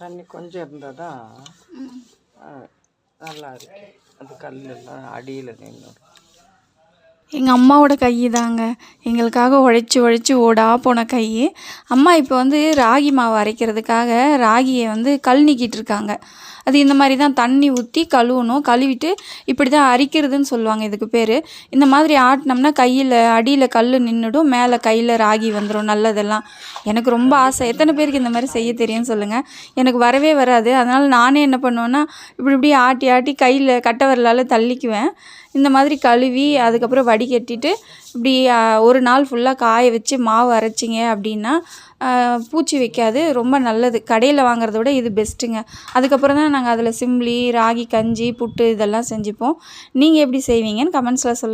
தண்ணி கொஞ்சம் இருந்தால் தான் நல்லா இருக்கு. அது கல்லெல்லாம் அடியில் நின்று. எங்கள் அம்மாவோட கை தாங்க, எங்களுக்காக உழைச்சி உழைச்சி ஓடா போன கை. அம்மா இப்போ வந்து ராகி மாவு அரைக்கிறதுக்காக ராகியை வந்து கல் நீக்கிட்டு இருக்காங்க. அது இந்த மாதிரி தான் தண்ணி ஊற்றி கழுவணும். கழுவிட்டு இப்படி தான் அரிக்கிறதுன்னு சொல்லுவாங்க இதுக்கு பேர். இந்த மாதிரி ஆட்டினோம்னா கையில் அடியில் கல் நின்றுடும், மேலே கையில் ராகி வந்துடும். நல்லதெல்லாம் எனக்கு ரொம்ப ஆசை. எத்தனை பேருக்கு இந்த மாதிரி செய்ய தெரியும்னு சொல்லுங்கள். எனக்கு வரவே வராது. அதனால் நானே என்ன பண்ணுவேன்னா இப்படி ஆட்டி ஆட்டி கையில் கட்டை விரலால் தள்ளிக்குவேன். இந்த மாதிரி கழுவி அதுக்கப்புறம் வடிகட்டிட்டு இப்படி ஒரு நாள் ஃபுல்லாக காய வச்சு மாவு அரைச்சிங்க அப்படின்னா பூச்சி வைக்காது. ரொம்ப நல்லது. கடையில் வாங்குறத விட இது பெஸ்ட்டுங்க. அதுக்கப்புறம் தான் நாங்கள் அதில் சிம்லி, ராகி கஞ்சி, புட்டு இதெல்லாம் செஞ்சுப்போம். நீங்கள் எப்படி செய்வீங்கன்னு கமெண்ட்ஸில் சொல்லுங்கள்.